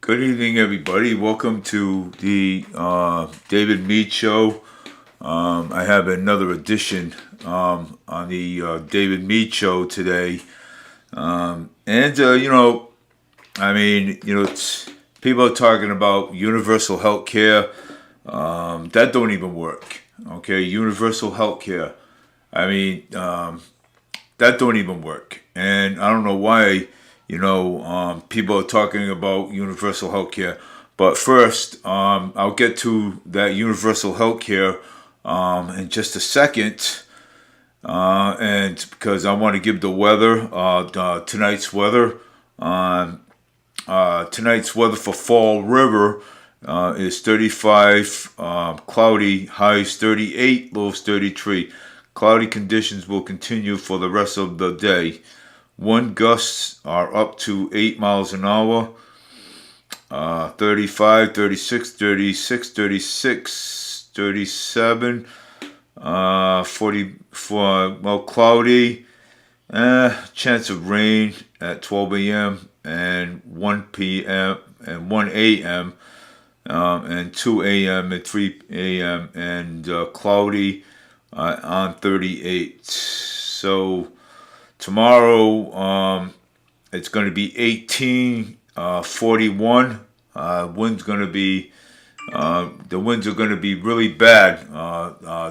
Good evening, everybody. Welcome to the David Meade Show. I have another edition on the David Meade Show today. People are talking about universal health care. That don't even work. Okay, universal health care. That don't even work. And I don't know why, people are talking about universal health care. But first, I'll get to that universal health care in just a second. And because I want to give the weather, tonight's weather. Tonight's weather for Fall River is 35, cloudy, highs 38, lows 33. Cloudy conditions will continue for the rest of the day. Wind gusts are up to 8 miles an hour. 35, 36, 36, 36, 37, 44, cloudy. Chance of rain at 12 a.m. and 1 p.m. and 1 a.m. And 2 a.m. and 3 a.m. and cloudy on 38. So tomorrow it's going to be 18, 41. Wind's going to be the winds are going to be really bad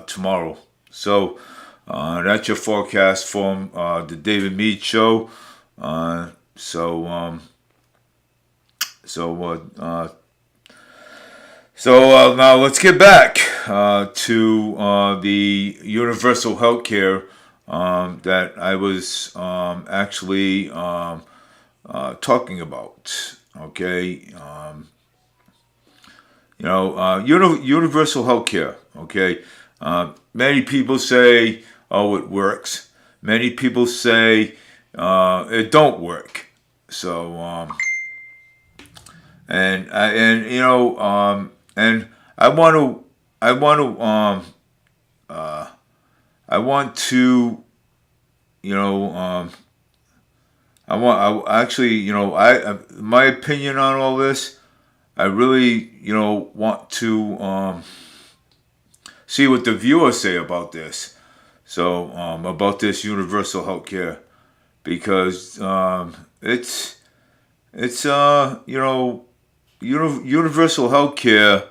tomorrow. So that's your forecast from the David Meade Show. Now let's get back to the universal health care that I was actually talking about. Okay, universal health care. Okay, many people say, "Oh, it works." Many people say it don't work. So, and I my opinion on all this, I really, want to see what the viewers say about this. So, about this universal health care, because universal health care.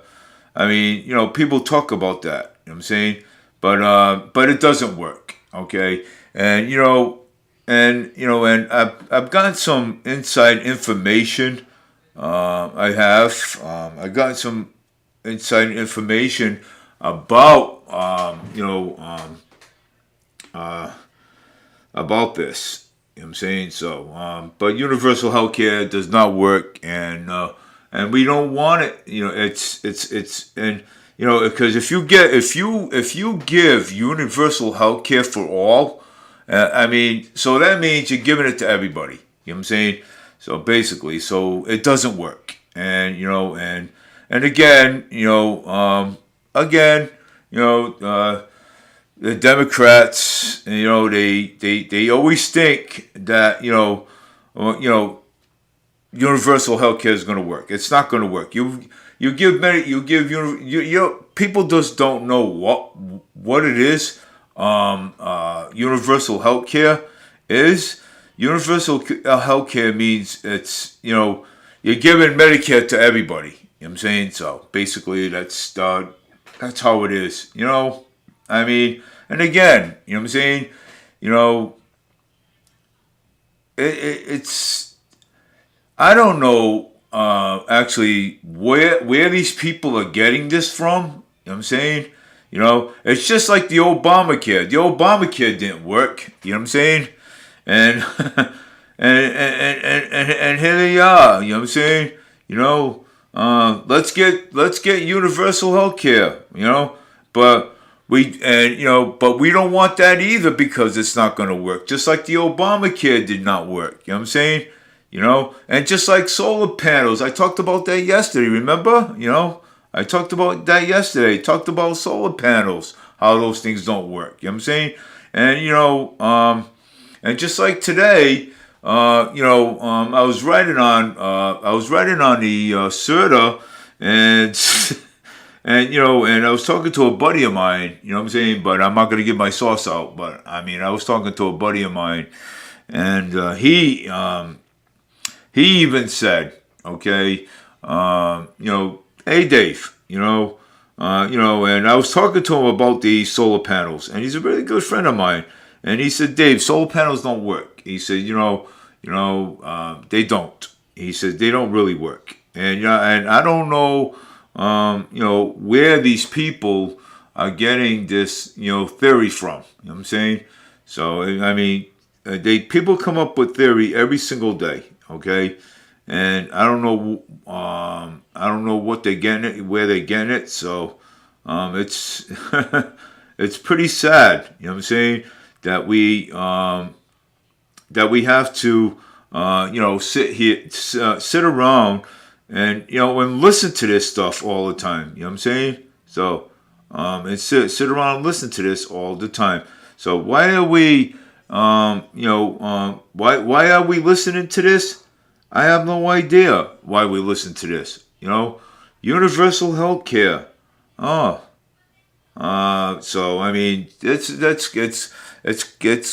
I mean, people talk about that. You know what I'm saying, but it doesn't work. Okay, and I've gotten some inside information. I've gotten some inside information about about this. You know what I'm saying? So, but universal healthcare does not work, and we don't want it. Because if you give universal healthcare for all, so that means you're giving it to everybody. You know what I'm saying? So basically, so it doesn't work, and again, the Democrats, they always think that universal health care is going to work. It's not going to work. People just don't know what it is. Universal health care is. Universal health care means it's, you're giving Medicare to everybody. You know what I'm saying? So basically that's how it is. And again, you know what I'm saying? It's, I don't know actually where these people are getting this from. You know what I'm saying? It's just like the Obamacare. The Obamacare didn't work. You know what I'm saying? And and here they are. You know what I'm saying? Let's get universal health care. But we don't want that either because it's not going to work. Just like the Obamacare did not work. You know what I'm saying? And just like solar panels, I talked about that yesterday. Remember? I talked about that yesterday. Talked about solar panels, how those things don't work. You know what I'm saying? And and just like today, I was writing on the CERTA, and and I was talking to a buddy of mine. You know what I'm saying? But I'm not going to give my source out. But I mean, I was talking to a buddy of mine, and he even said, okay, hey Dave, and I was talking to him about the solar panels, and he's a really good friend of mine. And he said, Dave, solar panels don't work. He said, they don't. He said they don't really work. And I don't know, where these people are getting this, theory from. You know what I'm saying? So I mean, people come up with theory every single day. Okay, and I don't know, what they're getting it, where they're getting it. So it's it's pretty sad. You know what I'm saying? That we have to sit around and and listen to this stuff all the time. You know what I'm saying? So and sit around and listen to this all the time. So why are we why are we listening to this? I have no idea why we listen to this. Universal health care. Oh, so I mean, it's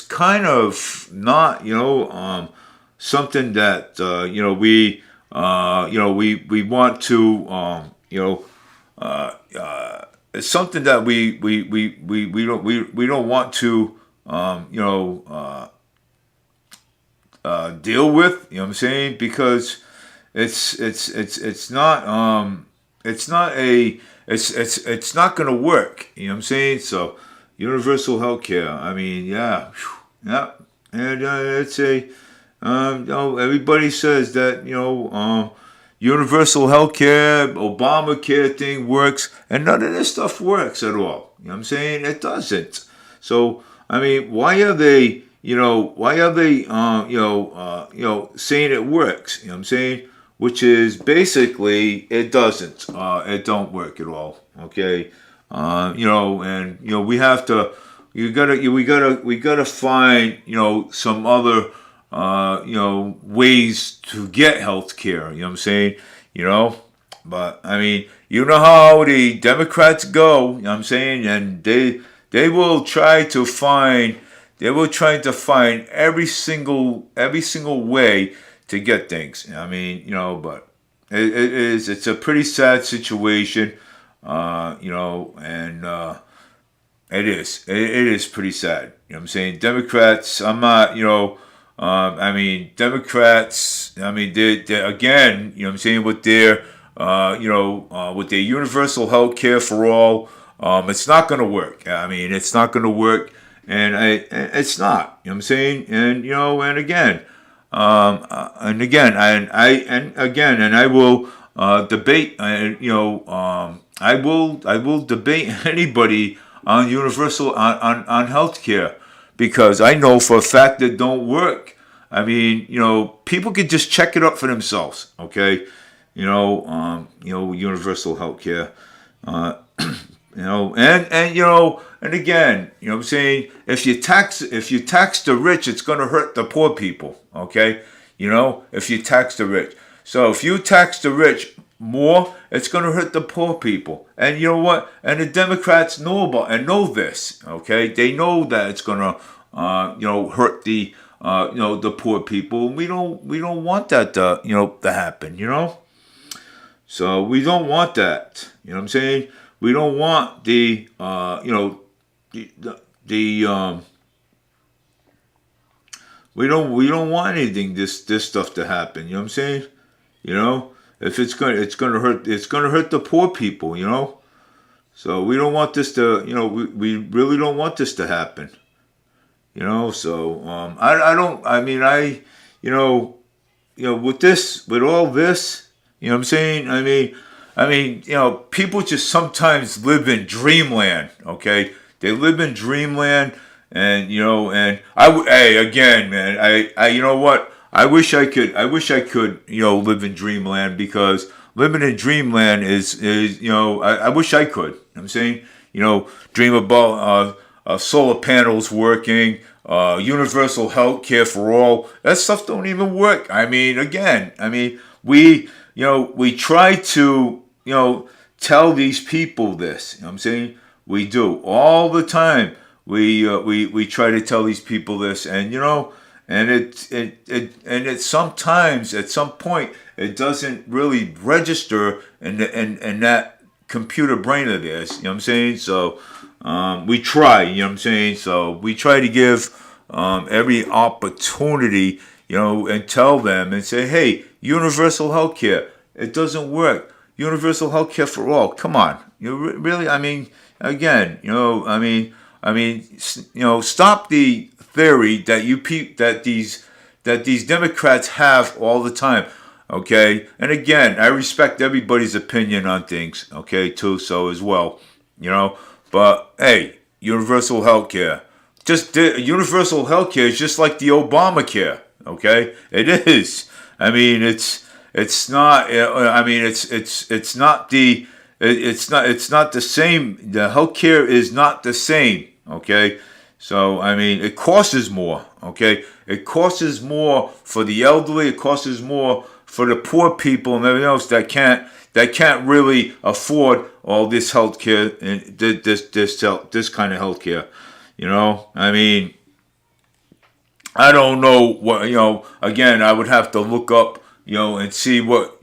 kind of not something that we want to it's something that we don't want to deal with. You know what I'm saying? Because it's not it's not going to work. You know what I'm saying? So universal healthcare. I mean, yeah, yeah, and it's a everybody says that universal healthcare, Obamacare thing works, and none of this stuff works at all. You know what I'm saying? It doesn't. So I mean, why are they? Saying it works? You know what I'm saying? Which is basically it doesn't. It don't work at all. Okay. And we have to. We gotta find some other ways to get health care. You know what I'm saying? But I mean, how the Democrats go. You know what I'm saying? And they will try to find. They will try to find every single way to get things. I mean, but it's a pretty sad situation, and it is pretty sad. You know what I'm saying? Democrats, I'm not, Democrats, they again, you know what I'm saying, with their, with their universal health care for all, it's not going to work. I mean, it's not going to work. And it's not, you know what I'm saying? And, and again, and I will debate, I will debate anybody on universal, on healthcare, because I know for a fact that don't work. I mean, people can just check it up for themselves, okay? Universal healthcare, and again, you know what I'm saying? If you tax the rich, it's going to hurt the poor people, okay? If you tax the rich. So if you tax the rich more, it's going to hurt the poor people. And you know what? And the Democrats know this, okay? They know that it's going to hurt the the poor people. We don't want that to happen, So we don't want that. You know what I'm saying? We don't want the we don't want anything this stuff to happen. You know what I'm saying? If it's gonna hurt the poor people. So we don't want this to we really don't want this to happen. So with all this, you know what I'm saying? I mean, people just sometimes live in dreamland, okay? They live in dreamland, and hey, again, man, I you know what? I wish I could live in dreamland, because living in dreamland is I wish I could. You know what I'm saying? Dream about solar panels working, universal health care for all. That stuff don't even work. I mean, again, I mean, we try to, tell these people this. You know what I'm saying? We do all the time. We try to tell these people this, and it sometimes at some point it doesn't really register in that computer brain of theirs. You know what I'm saying? So we try. You know what I'm saying? So we try to give every opportunity, and tell them and say, hey, universal healthcare, it doesn't work. Universal healthcare for all. Come on, really? I mean, again, stop the theory that these Democrats have all the time. Okay, and again, I respect everybody's opinion on things. Okay, too, so as well, But hey, universal health care. Universal health care is just like the Obamacare. Okay, it is. I mean, it's not. I mean, it's not the. It's not the same. The healthcare is not the same. Okay, so I mean, it costs more. Okay, it costs more for the elderly. It costs more for the poor people and everything else that can't really afford all this healthcare and this kind of healthcare. I mean, I don't know what Again, I would have to look up and see what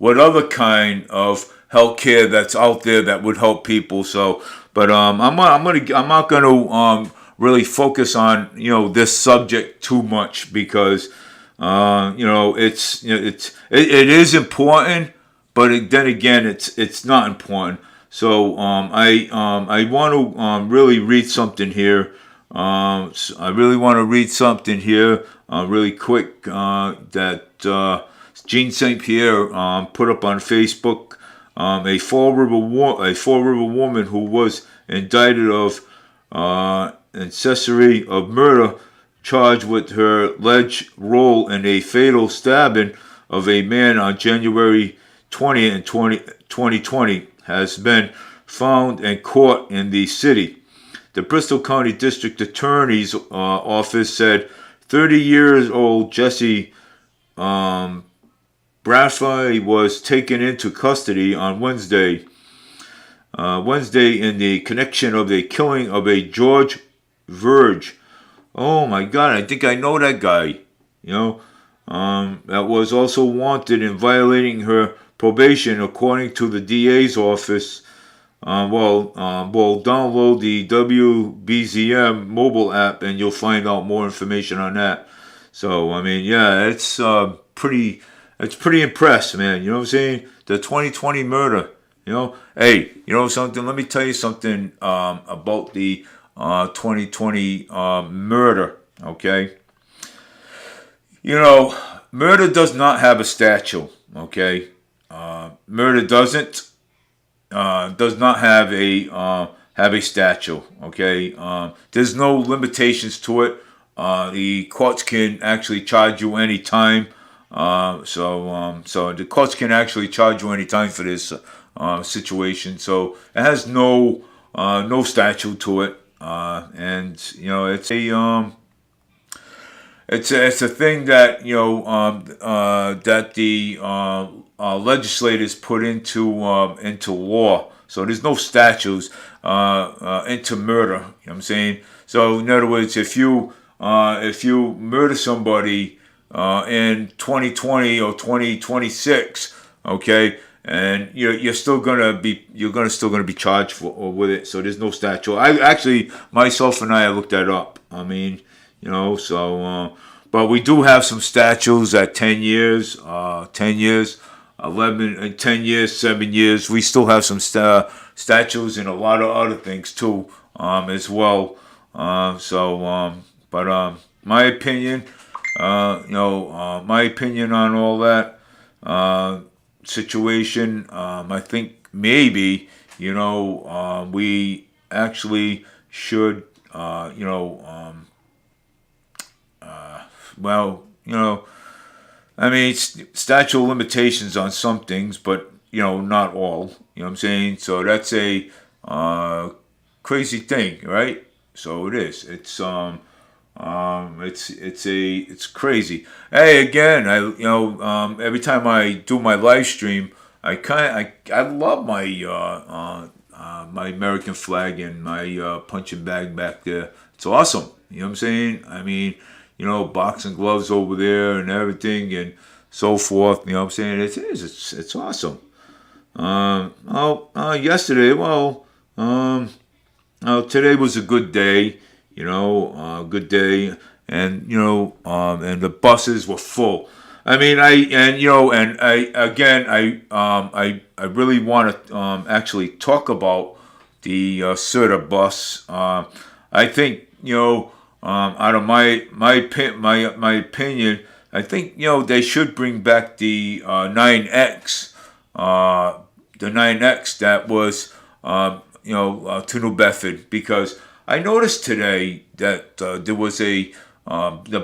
other kind of healthcare that's out there that would help people. So, but I'm not gonna really focus on this subject too much because it is important, but then again it's not important. So I want to really read something here. I really want to read something here really quick that Jean St. Pierre put up on Facebook. A Fall River woman who was indicted of accessory of murder, charged with her alleged role in a fatal stabbing of a man on January 20th, 2020, has been found and caught in the city. The Bristol County District Attorney's Office said 30-year-old Jesse Bradford was taken into custody on Wednesday in the connection of the killing of a George Verge. Oh my God, I think I know that guy. That was also wanted in violating her probation, according to the DA's office. Download the WBZM mobile app and you'll find out more information on that. So, I mean, yeah, it's pretty impressed, man. You know what I'm saying? The 2020 murder. Hey, something? Let me tell you something about the 2020 murder. Okay. Murder does not have a statue. Okay. Murder does not have a statue. Okay. There's no limitations to it. The courts can actually charge you any time. So the courts can actually charge you any time for this situation. So it has no statute to it, and it's a thing that that the legislators put into law. So there's no statutes into murder. You know what I'm saying? So in other words, if you murder somebody in 2020 or 2026, okay, and you're still gonna be charged with it. So there's no statute. I actually myself and I looked that up. I mean, but we do have some statutes at 10 years, 11 and 10 years, 7 years. We still have some statutes and a lot of other things too, as well. But my opinion, my opinion on all that situation, I think maybe we actually should, I mean, statute of limitations on some things, but not all. You know what I'm saying? So that's a crazy thing, right? So it is. It's It's crazy. Hey, again, every time I do my live stream, I love my American flag and my punching bag back there. It's awesome. You know what I'm saying? I mean, boxing gloves over there and everything and so forth. You know what I'm saying? It's awesome. Yesterday, today was a good day, good day, and the buses were full. I mean, I really want to actually talk about the Serta bus. I think out of my opinion, I think they should bring back the 9X, the 9X that was to New Bedford, because I noticed today that there was the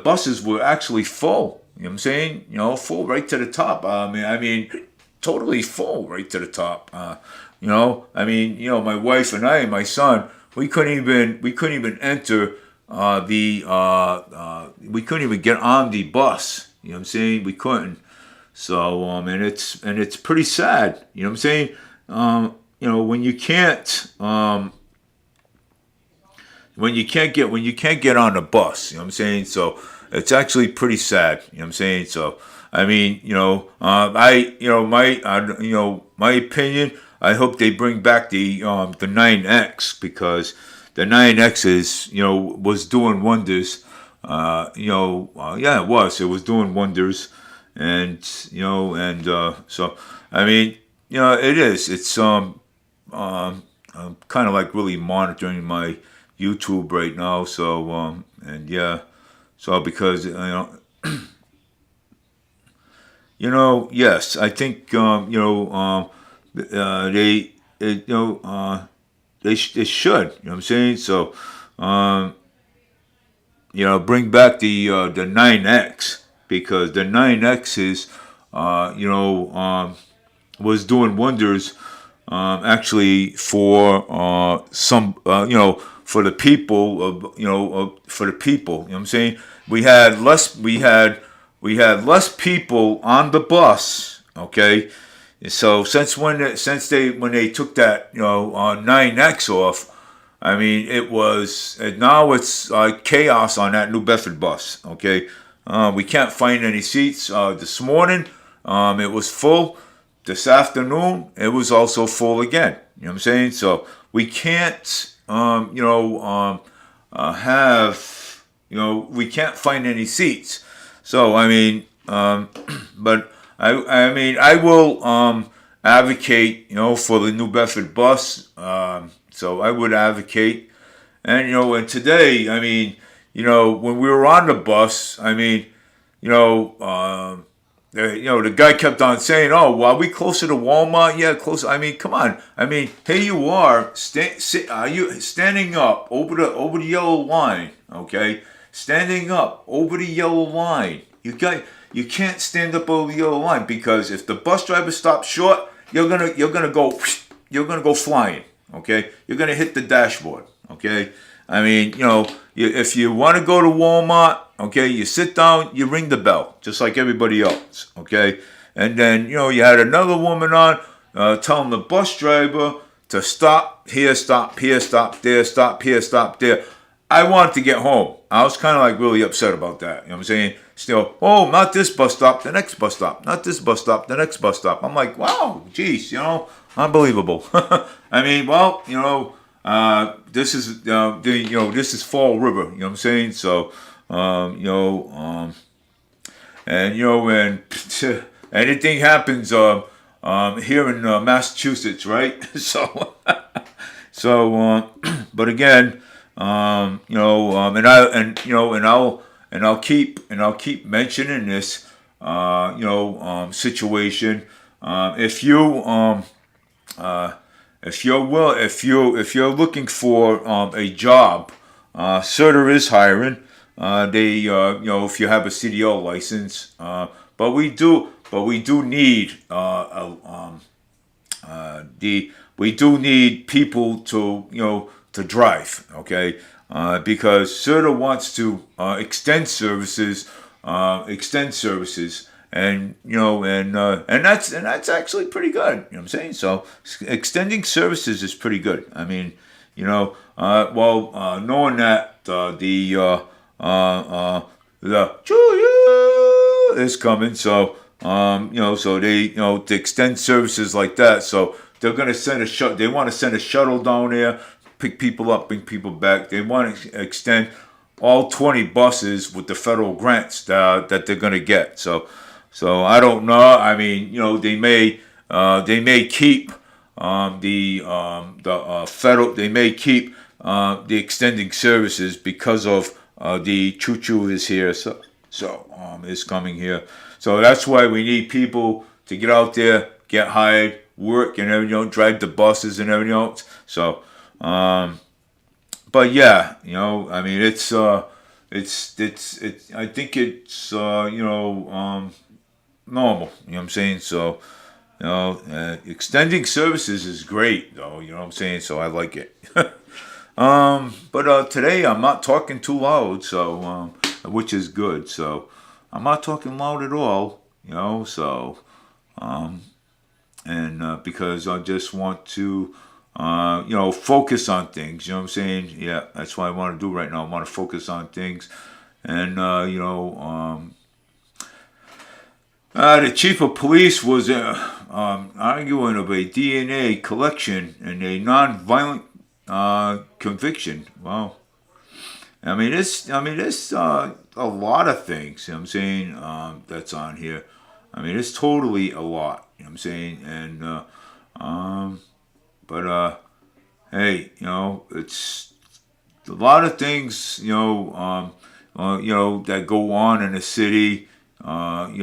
buses were actually full. You know what I'm saying? Full right to the top. I mean, totally full right to the top. My wife and I and my son, we couldn't even enter we couldn't even get on the bus. You know what I'm saying? We couldn't. So and it's pretty sad. You know what I'm saying? When you can't get on the bus. You know what I'm saying? So it's actually pretty sad. You know what I'm saying? So I mean, my opinion. I hope they bring back the 9X, because the 9X was doing wonders. Yeah, it was doing wonders, and so I mean, it is. I'm kind of like really monitoring my YouTube right now. So and yeah, so because yes, I think they should. You know what I'm saying? So um, bring back the 9X, because the 9X is was doing wonders, actually, for for the people for the people. You know what I'm saying? We had less people on the bus. Okay, so when they took that 9X off, I mean, now it's chaos on that New Bedford bus. Okay, we can't find any seats. This morning, it was full. This afternoon, it was also full again. You know what I'm saying? So we can't, have, we can't find any seats. So I mean, but I will advocate, for the New Bedford bus. So I would advocate, and today, I mean, when we were on the bus, I mean, you know, the guy kept on saying, "Oh, well, are we closer to Walmart? Yeah, close." I mean, come on. I mean, here you are, are you standing up over the yellow line? Okay, standing up over the yellow line. You can't stand up over the yellow line, because if the bus driver stops short, you're gonna go flying. Okay, you're gonna hit the dashboard. Okay, I mean, if you want to go to Walmart, okay, you sit down, you ring the bell, just like everybody else. Okay, and then you had another woman on, telling the bus driver to stop here, stop here, stop there, stop here, stop there. I wanted to get home. I was kind of like really upset about that. You know what I'm saying? Still, oh, not this bus stop, the next bus stop. Not this bus stop, the next bus stop. I'm like, wow, geez, unbelievable. I mean, well, this is this is Fall River. You know what I'm saying? So, and when anything happens here in Massachusetts, right? So, but again, and I'll keep mentioning this, situation. If you're looking for a job, Serta is hiring. If you have a CDL license, but we do need we do need people to drive. Okay, because CERTA wants to extend services, and that's actually pretty good. You know what I'm saying? So extending services is pretty good. I mean, knowing that the choo is coming, so so they to extend services like that, so they're gonna send they want to send a shuttle down there, pick people up, bring people back. They want to extend all 20 buses with the federal grants that they're going to get. So I don't know. I mean, they may keep the federal. They may keep the extending services because of the choo choo is here. So is coming here. So that's why we need people to get out there, get hired, work, and everything. Drive the buses and everything else. So. But yeah, I mean, it's I think it's normal. You know what I'm saying? So, extending services is great, though. You know what I'm saying? So I like it. But today I'm not talking too loud, so which is good. So I'm not talking loud at all. So and because I just want to. Focus on things. You know what I'm saying? Yeah, that's what I want to do right now. I want to focus on things, and the chief of police was arguing of a DNA collection and a non-violent conviction. Wow. I mean, there's a lot of things. You know what I'm saying? That's on here. I mean, it's totally a lot. You know what I'm saying? And but hey, it's a lot of things, that go on in the city, and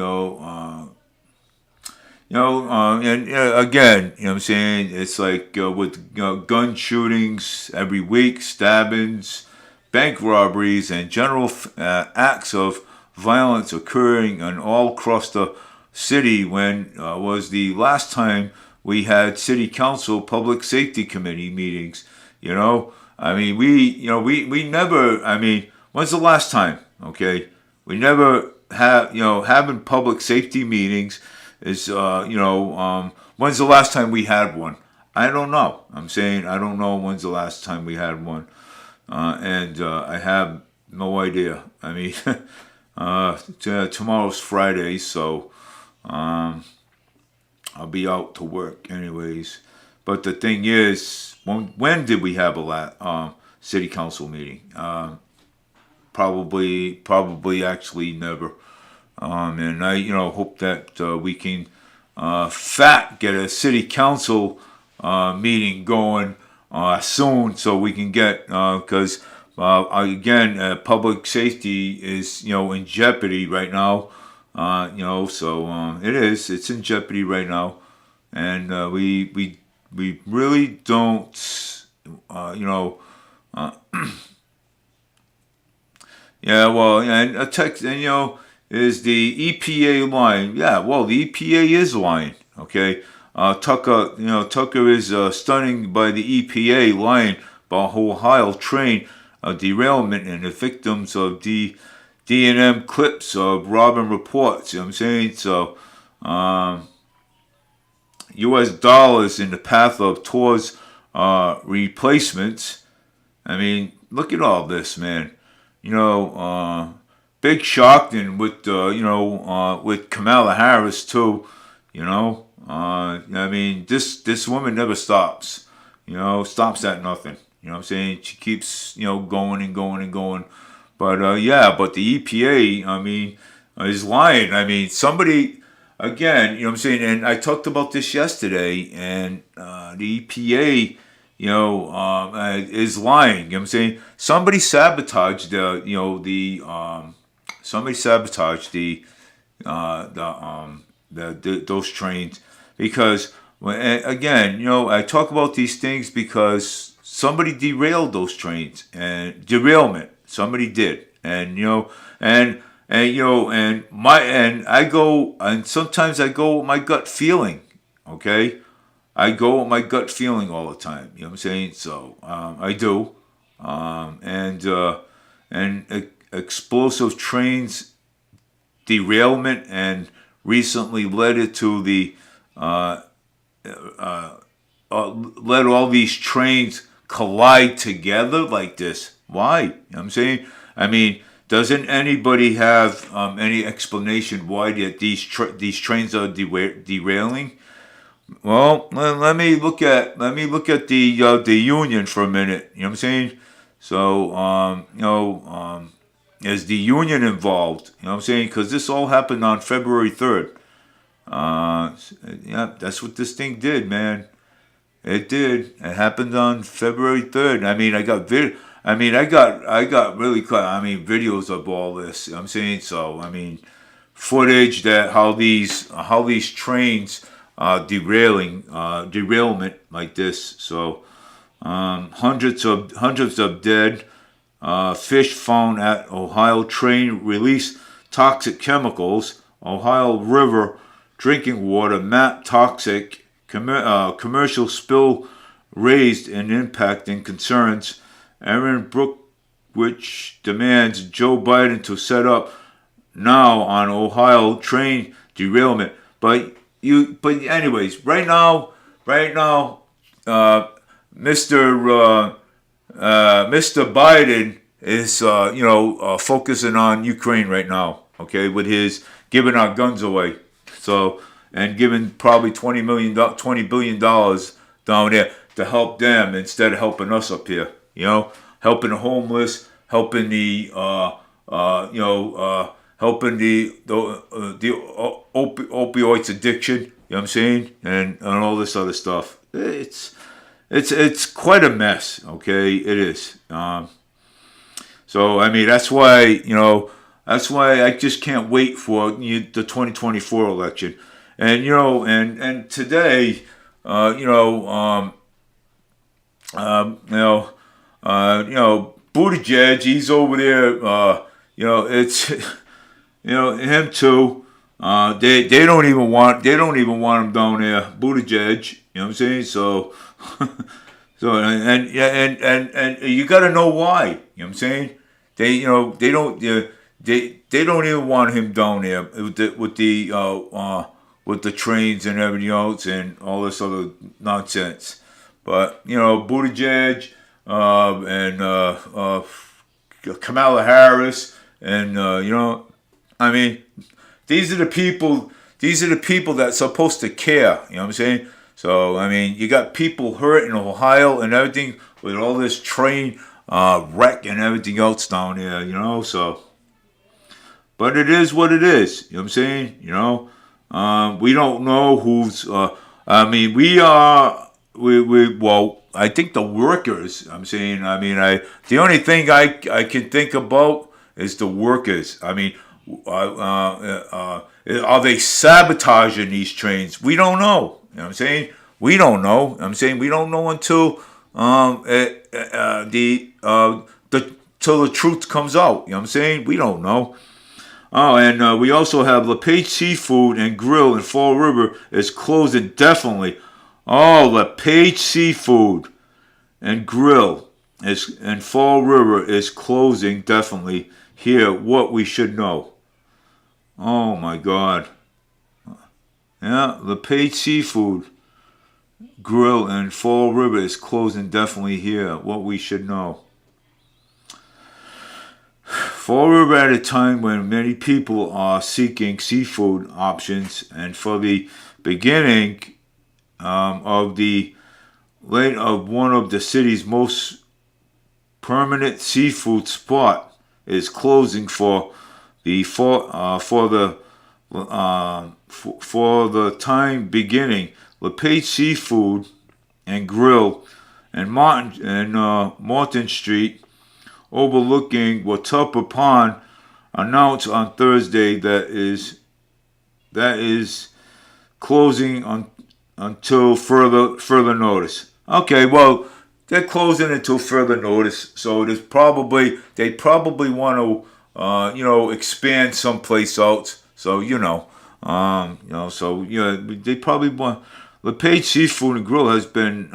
again, you know what I'm saying? It's like with gun shootings every week, stabbings, bank robberies, and general acts of violence occurring and all across the city. When was the last time we had city council public safety committee meetings? I mean, we never, I mean, when's the last time? Okay. We never have, having public safety meetings is, when's the last time we had one? I don't know. I'm saying, I don't know when's the last time we had one. And I have no idea. I mean, tomorrow's Friday, so, I'll be out to work anyways. But the thing is, when did we have a city council meeting? Probably actually never. And I, hope that we can get a city council meeting going soon, so we can get because again, public safety is in jeopardy right now. So it's in jeopardy right now, and we really don't, yeah, well, and a text, and is the EPA lying? Yeah, well, the EPA is lying. Okay, Tucker is stunning by the EPA lying about Ohio train derailment and the victims of the D&M clips of Robin reports. You know what I'm saying? So, U.S. dollars in the path towards replacements. I mean, look at all this, man. Big shock, and with Kamala Harris too. I mean, this woman never stops. Stops at nothing. You know what I'm saying? She keeps going and going and going. But but the EPA, I mean, is lying. I mean, somebody, again, what I'm saying, and I talked about this yesterday, and the EPA, is lying. You know what I'm saying? Somebody sabotaged those trains, because again, I talk about these things because somebody derailed those trains, and derailment. Somebody did, and and I go, and sometimes I go with my gut feeling. Okay, I go with my gut feeling all the time. You know what I'm saying? So I do, and explosive trains derailment, and recently led it to the let all these trains collide together like this. Why? You know what I'm saying? I mean, doesn't anybody have any explanation why these trains are derailing? Well, let me look at the union for a minute. You know what I'm saying? So, is the union involved? You know what I'm saying? Because this all happened on February 3rd. Uh, yeah, that's what this thing did, man. It did. It happened on February 3rd. I mean, I got really videos of all this. You know what I'm saying, so I mean, footage that how these trains derailment like this. So hundreds of dead. Fish found at Ohio train release toxic chemicals. Ohio River drinking water map toxic. Commercial spill raised and impacting concerns. Aaron Brookwich demands Joe Biden to set up now on Ohio train derailment. But anyways, right now, Mr. Mr. Biden is focusing on Ukraine right now. Okay, with his giving our guns away. So and giving probably $20 billion down there to help them instead of helping us up here. You know, helping the homeless, helping helping the opioids addiction. You know what I'm saying, and all this other stuff. It's quite a mess. Okay, it is. So I mean, that's why I just can't wait for the 2024 election. And and today, Buttigieg, he's over there. It's him too. They don't even want him down there, Buttigieg. You know what I'm saying? So, and you got to know why. You know what I'm saying? They don't even want him down there with the trains and everything else and all this other nonsense. But Buttigieg and Kamala Harris and I mean, these are the people. These are the people that's supposed to care. You know what I'm saying? So I mean, you got people hurt in Ohio and everything with all this train wreck and everything else down there. So. But it is what it is. You know what I'm saying? We don't know who's. Well, I think the workers. I'm saying. The only thing I can think about is the workers. I mean, are they sabotaging these trains? We don't know. You know what I'm saying? We don't know. I'm saying we don't know until till the truth comes out. You know what I'm saying? We don't know. Oh, and we also have LePage Seafood and Grill in Fall River is closed indefinitely. Oh, LePage Seafood and Grill in Fall River is closing definitely. Here, what we should know. Oh my God. Yeah, LePage Seafood Grill in Fall River is closing definitely. Here, what we should know. Fall River at a time when many people are seeking seafood options, and for the beginning of one of the city's most permanent seafood spot is closing for the time beginning. LePage Seafood and Grill and Martin Street, overlooking Watuppa Pond, announced on Thursday that is closing until further notice. Okay, well, they're closing until further notice, so they probably want to expand someplace else. So they probably want. LePage Seafood and Grill has been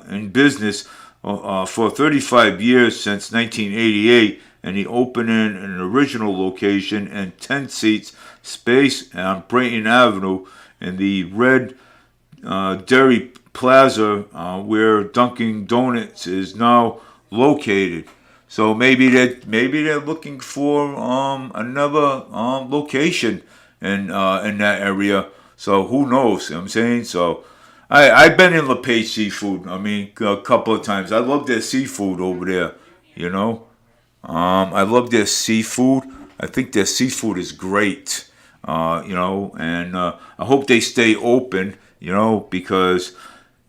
in business for 35 years since 1988, and he opened in an original location and 10 seats space on Brayton Avenue in the Red Dairy Plaza, where Dunkin' Donuts is now located. So maybe they're looking for another location in that area. So who knows? You know what I'm saying. So I've been in LePage Seafood. I mean, a couple of times. I love their seafood over there. You know, I love their seafood. I think their seafood is great. And I hope they stay open. Because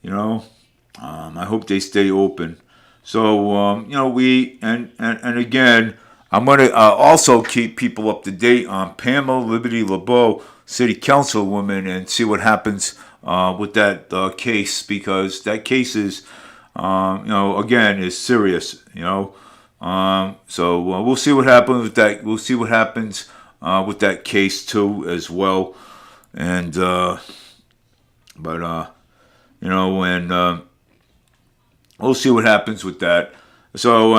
I hope they stay open. So we and again, I'm gonna also keep people up to date on Pamela Liberty LeBeau, City Councilwoman, and see what happens with that case, because that case is, again, is serious. So we'll see what happens with that. We'll see what happens with that case too, as well, and and we'll see what happens with that. So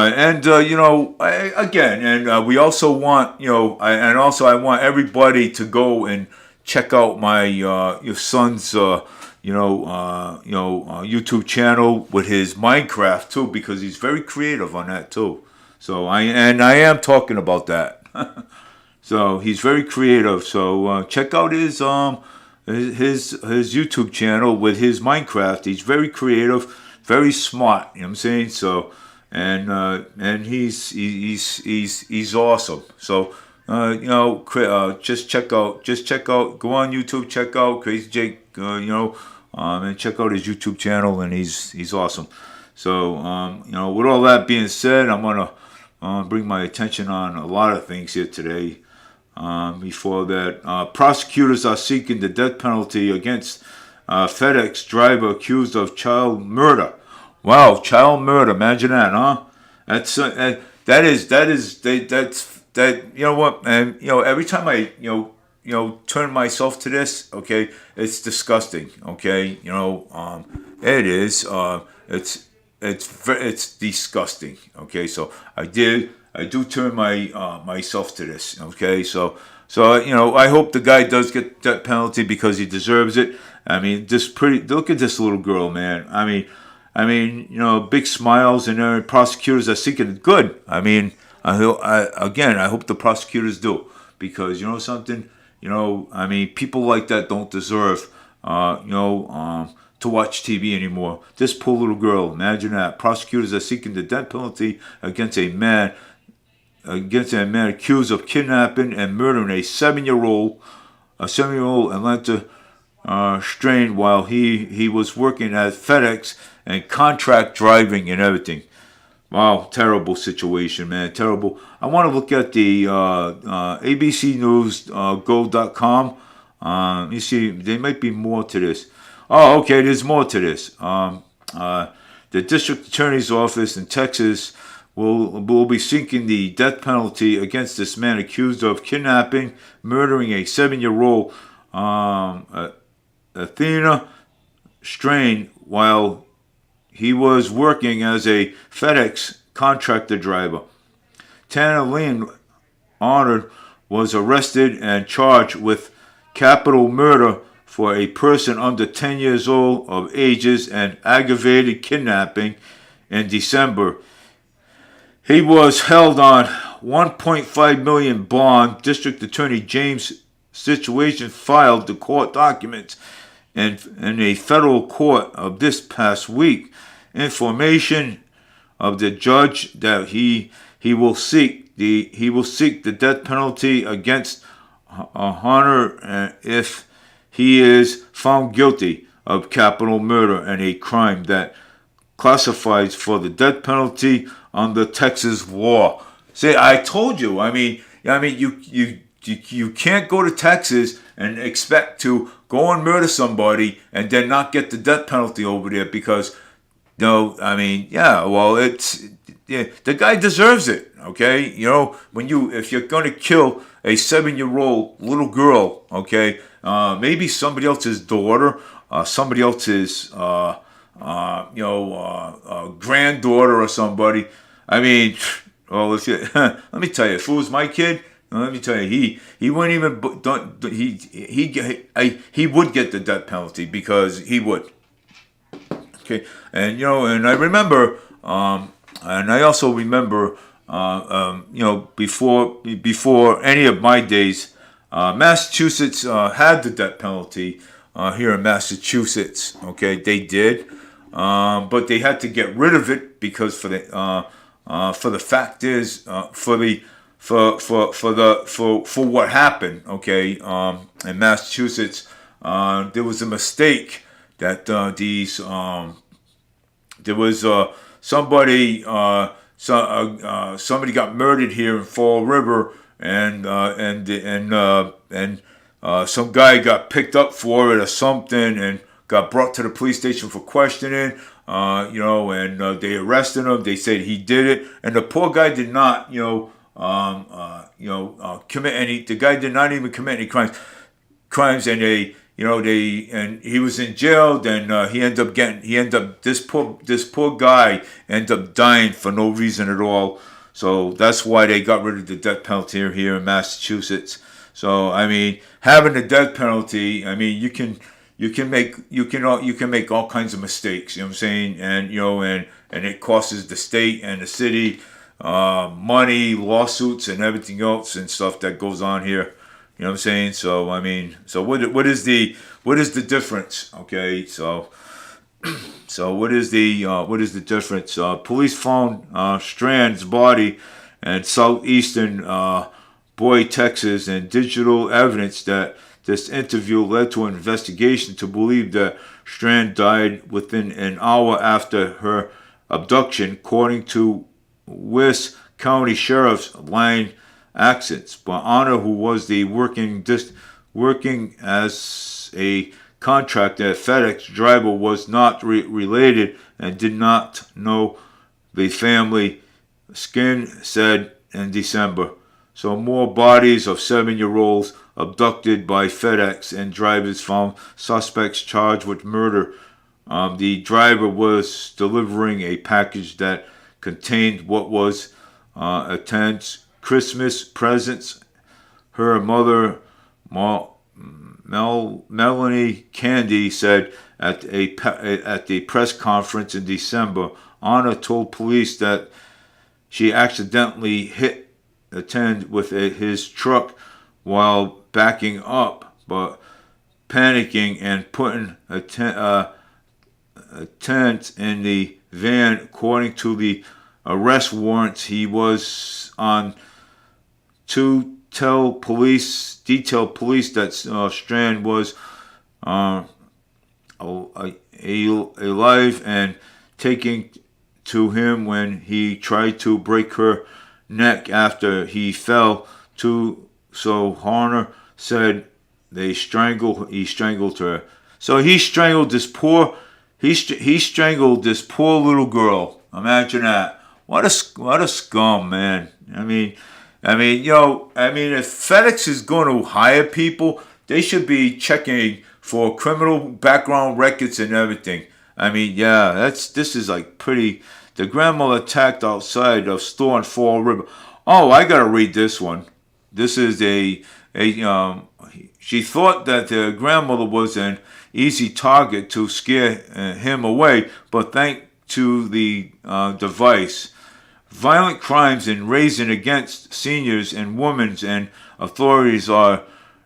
we also want I want everybody to go and check out my your son's YouTube channel with his Minecraft too, because he's very creative on that too. So I am talking about that. So he's very creative. So check out his YouTube channel with his Minecraft. He's very creative, very smart. You know what I'm saying? So and he's awesome. So just check out, go on YouTube, check out Crazy Jake, and check out his YouTube channel, and he's awesome. So with all that being said, I'm gonna bring my attention on a lot of things here today. Before that, prosecutors are seeking the death penalty against FedEx driver accused of child murder. Wow, child murder! Imagine that, huh? That's you know what, and every time I turn myself to this, okay, it's disgusting. Okay, it is. It's disgusting. Okay, so I do turn myself to this. Okay, so I hope the guy does get that penalty because he deserves it. I mean, look at this little girl, man. I mean, big smiles, and prosecutors are seeking it. Good. I mean, I hope the prosecutors do, because something. I mean, people like that don't deserve, to watch TV anymore. This poor little girl. Imagine that. Prosecutors are seeking the death penalty against a man accused of kidnapping and murdering a 7-year-old Atlanta strain while he was working at FedEx and contract driving and everything. Wow, terrible situation, man, terrible. I want to look at the abcnewsgo.com. You see, there might be more to this. Oh, okay, there's more to this. The district attorney's office in Texas will be seeking the death penalty against this man accused of kidnapping, murdering a 7-year-old Athena Strain while he was working as a FedEx contractor driver. Tanner Lynn Arnold was arrested and charged with capital murder for a person under 10 years old of ages and aggravated kidnapping in December. He was held on $1.5 million bond. District Attorney James Situation filed the court documents in a federal court of this past week. Information of the judge that he will seek the death penalty against Hunter if he is found guilty of capital murder and a crime that classifies for the death penalty under Texas law. See, I told you. I mean, you can't go to Texas and expect to go and murder somebody and then not get the death penalty over there, because the guy deserves it. Okay, if you're going to kill a 7-year-old little girl, okay, maybe somebody else's daughter, somebody else's granddaughter or somebody. I mean, well, let me tell you, if it was my kid, let me tell you, he wouldn't even don't he would get the death penalty because he would. Okay, and and I remember, and I also remember, before any of my days, Massachusetts had the death penalty here in Massachusetts. Okay, they did, but they had to get rid of it because for the fact is for what happened. Okay, in Massachusetts, there was a mistake that there was somebody got murdered here in Fall River, and some guy got picked up for it or something and got brought to the police station for questioning. And they arrested him. They said he did it, and the poor guy did not, commit any. The guy did not even commit any crimes, and he was in jail. Then this poor guy ended up dying for no reason at all. So that's why they got rid of the death penalty here in Massachusetts. So I mean, having the death penalty, I mean, you can make all kinds of mistakes. You know what I'm saying? And it costs the state and the city money, lawsuits, and everything else and stuff that goes on here. You know what I'm saying? So I mean, so what is the difference? Okay, so what is the difference? Police found Strand's body in southeastern Boy, Texas, and digital evidence that this interview led to an investigation to believe that Strand died within an hour after her abduction, according to West County Sheriff's line accents. But Honor, who was the working as a contractor at FedEx driver, was not related and did not know the family. Skin said in December. So more bodies of 7-year-olds abducted by FedEx and drivers found, suspects charged with murder. The driver was delivering a package that contained what was attend's Christmas presents. Her mother, Melanie Candy, said at the press conference in December. Anna told police that she accidentally hit attend with his truck while backing up, but panicking and putting a tent in the van. According to the arrest warrants, he was on to detail police that Strand was alive and taking to him when he tried to break her neck after he fell to. So Horner said he strangled her. So he strangled this poor little girl. Imagine that. What a scum, man. I mean, if FedEx is going to hire people, they should be checking for criminal background records and everything. I mean, yeah, this is like pretty. The grandmother attacked outside of store in Fall River. Oh, I gotta read this one. This is she thought that the grandmother was an easy target to scare him away, but thanks to the device. Violent crimes and raising against seniors and women, and authorities are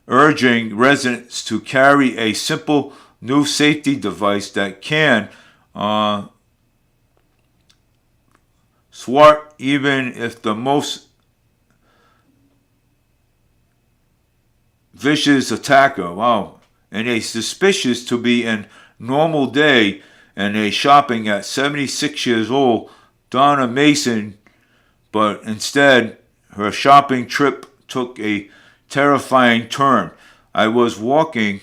urging residents to carry a simple new safety device that can thwart even if the most vicious attacker. Wow. And a suspicious to be a normal day and a shopping at 76 years old, Donna Mason, but instead her shopping trip took a terrifying turn. I was walking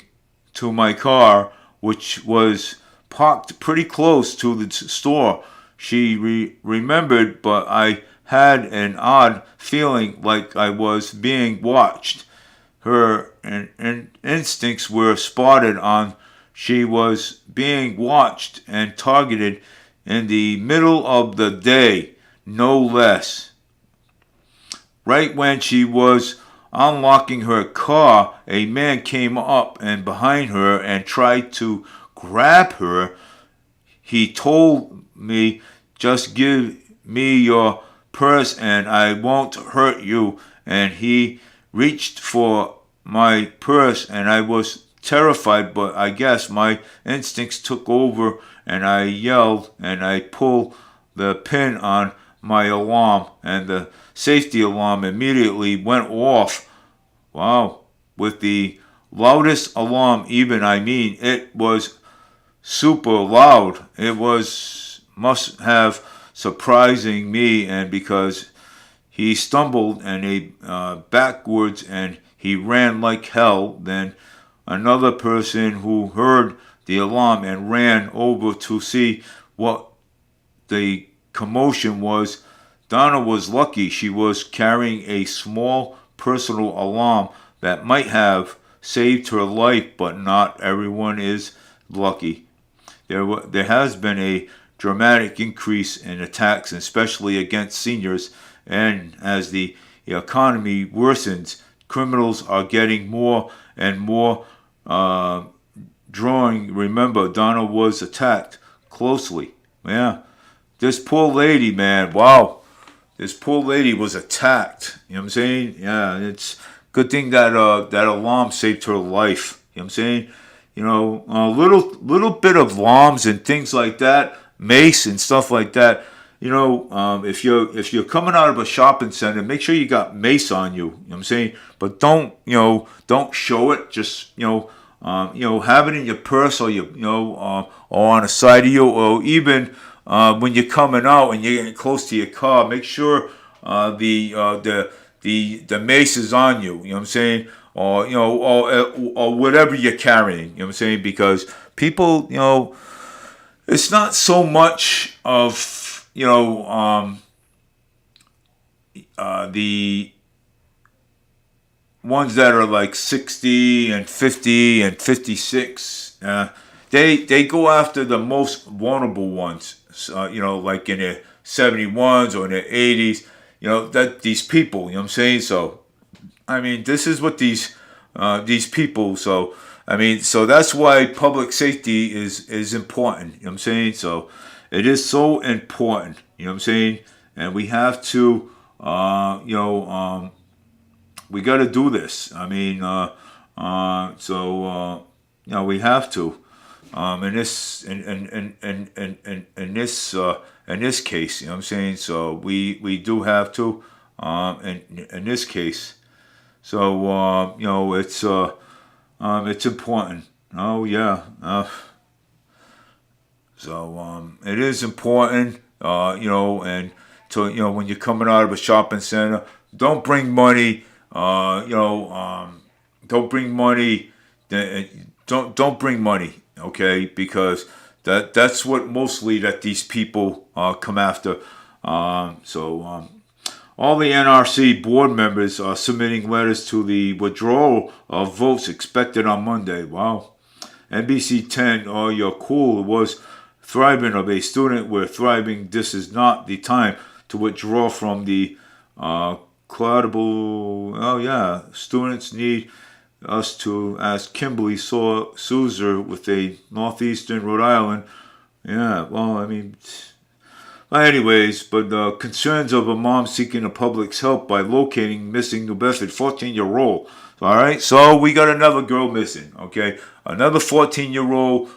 to my car, which was parked pretty close to the store. She remembered, but I had an odd feeling like I was being watched. Her instincts were spotted on she was being watched and targeted in the middle of the day, no less. Right when she was unlocking her car, a man came up and behind her and tried to grab her. He told me, "Just give me your purse and I won't hurt you." And he reached for my purse and I was terrified, but I guess my instincts took over and I yelled and I pulled the pin on my alarm and the safety alarm immediately went off. Wow. With the loudest alarm even, I mean, it was super loud. It must have surprising me, and because he stumbled and he backwards and he ran like hell. Then another person who heard the alarm and ran over to see what the commotion was. Donna was lucky she was carrying a small personal alarm that might have saved her life, but not everyone is lucky. There has been a dramatic increase in attacks, especially against seniors, and as the economy worsens, criminals are getting more and more drawing. Remember, Donna was attacked closely. Yeah. This poor lady, man, wow. This poor lady was attacked. You know what I'm saying? Yeah, it's good thing that that alarm saved her life. You know what I'm saying? You know, a little bit of alarms and things like that, mace and stuff like that. You know, if you're coming out of a shopping center, make sure you got mace on you. You know what I'm saying? But don't show it. Just have it in your purse or or on the side of you, or even when you're coming out and you're getting close to your car, make sure the mace is on you. You know what I'm saying? Or or whatever you're carrying. You know what I'm saying? Because people, it's not so much of the ones that are like 60 and 50 and 56. They go after the most vulnerable ones. Like in their 71s or in their 80s. That these people. You know what I'm saying? So, I mean, this is what these people. So, I mean, so that's why public safety is important. You know what I'm saying? So, it is so important. You know what I'm saying? And we have to, we got to do this. I mean, we have to. In this case, you know what I'm saying? So we do have to. In this case, so it's important. Oh yeah. So it is important. And to when you're coming out of a shopping center, don't bring money. Don't bring money. Don't bring money. Okay, because that's what mostly that these people come after. All the NRC board members are submitting letters to the withdrawal of votes expected on Monday. Wow. NBC 10, oh, you're cool. It was thriving of a student. We're thriving. This is not the time to withdraw from the cloudable. Oh, yeah. Students need us to ask Kimberly Souzer with a Northeastern Rhode Island. Yeah, well, I mean, anyways, but concerns of a mom seeking the public's help by locating missing New Bedford 14-year-old. All right, so we got another girl missing. Okay, another 14-year-old,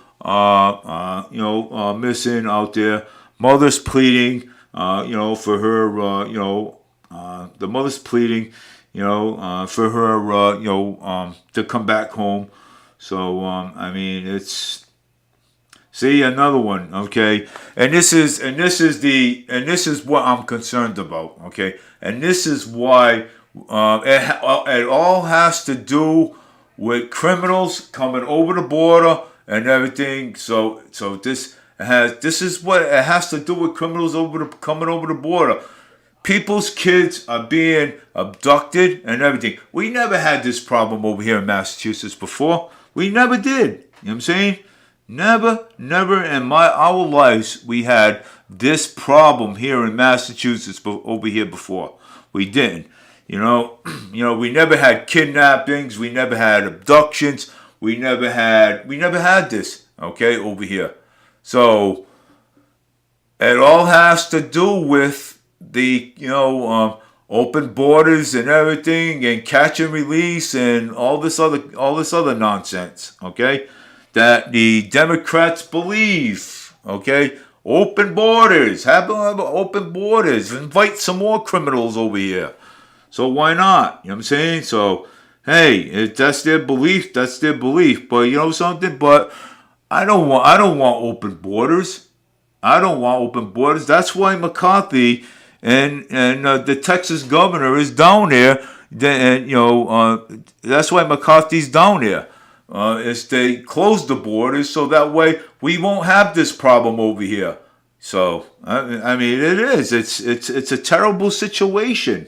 missing out there. Mother's pleading, for her, the mother's pleading. For her, to come back home. So, I mean, it's, see, another one, okay? And this is what I'm concerned about, okay? And this is why it all has to do with criminals coming over the border and everything. So this is what it has to do with criminals coming over the border. People's kids are being abducted and everything. We never had this problem over here in Massachusetts before. We never did. You know what I'm saying? Never in our lives we had this problem here in Massachusetts over here before. We didn't. You know, we never had kidnappings, we never had abductions, we never had this, okay, over here. So it all has to do with the open borders and everything, and catch and release, and all this other nonsense. Okay, that the Democrats believe. Okay, open borders, have open borders, invite some more criminals over here. So why not? You know what I'm saying? So hey, if that's their belief, that's their belief. But you know something? But I don't want open borders. I don't want open borders. That's why McCarthy and the Texas governor is down there. And that's why McCarthy's down there. Is they close the borders so that way we won't have this problem over here. So I mean, it is. It's a terrible situation.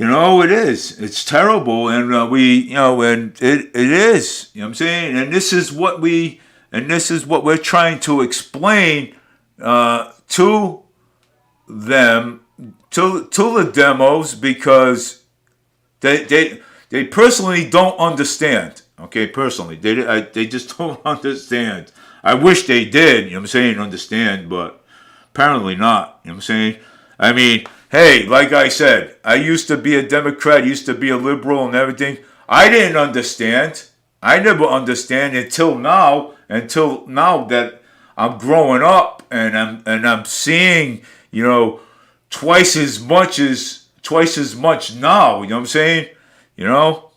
It is. It's terrible, and and it is. You know what I'm saying? And this is what we're trying to explain to them, to the demos, because they personally don't understand. Okay, personally, they just don't understand. I wish they did. You know what I'm saying? Understand, but apparently not. You know what I'm saying? I mean, hey, like I said, I used to be a Democrat, used to be a liberal and everything. I didn't understand. I never understand until now. Until now that I'm growing up and I'm seeing, twice as much now. You know what I'm saying? You know.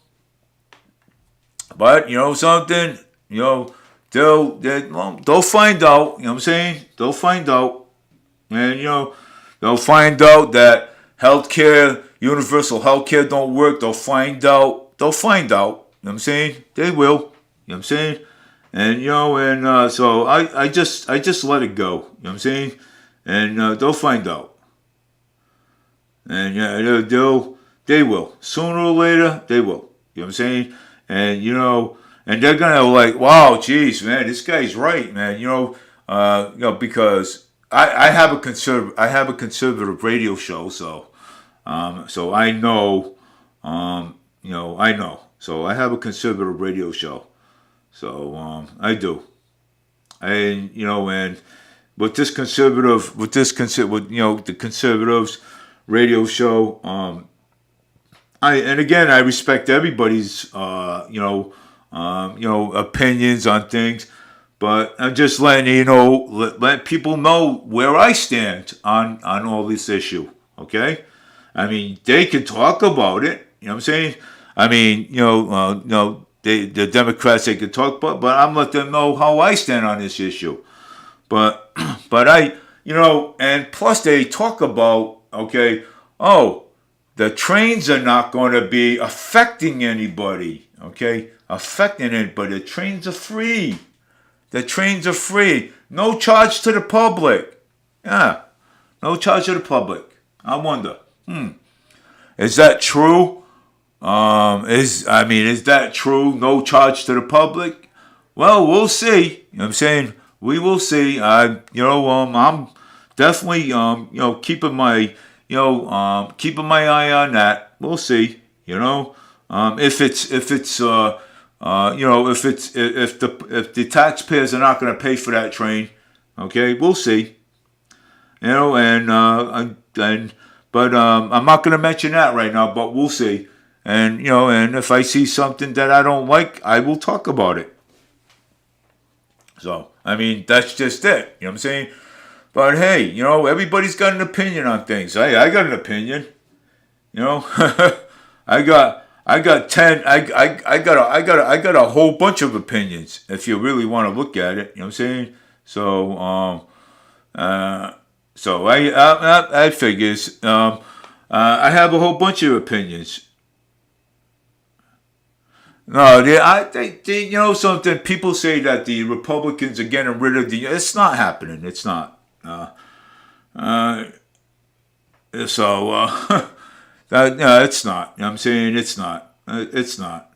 But something. They'll find out. You know what I'm saying? They'll find out, and they'll find out that healthcare, universal healthcare don't work. They'll find out. They'll find out. You know what I'm saying? They will. You know what I'm saying? And so I just let it go. You know what I'm saying? And they'll find out. And yeah, they will. Sooner or later, they will. You know what I'm saying? And and they're gonna like, wow, geez, man, this guy's right, man. Because I have a conservative radio show, so I know, I know. So I have a conservative radio show, so I do, and and the conservatives radio show, I respect everybody's opinions on things, but I'm just letting let people know where I stand on all this issue. Okay, I mean they can talk about it. You know what I'm saying? I mean the Democrats, they can talk about, but I'm letting them know how I stand on this issue. But and plus they talk about, okay, oh, the trains are not going to be affecting anybody. Okay, affecting anybody. The trains are free. The trains are free. No charge to the public. Yeah, no charge to the public. I wonder. Is that true? Is that true? No charge to the public? Well, we'll see. You know what I'm saying? We will see. I'm definitely keeping my keeping my eye on that. We'll see. If the taxpayers are not going to pay for that train, okay, we'll see. But I'm not going to mention that right now. But we'll see. And and if I see something that I don't like, I will talk about it. So I mean, that's just it. You know what I'm saying? But hey, everybody's got an opinion on things. Hey, I got an opinion. I got 10. I got a whole bunch of opinions. If you really want to look at it, you know what I'm saying. So I figures I have a whole bunch of opinions. No, something. People say that the Republicans are getting rid of the. It's not happening. It's not. Uh, so that no, it's not. You know what I'm saying? It's not. It's not.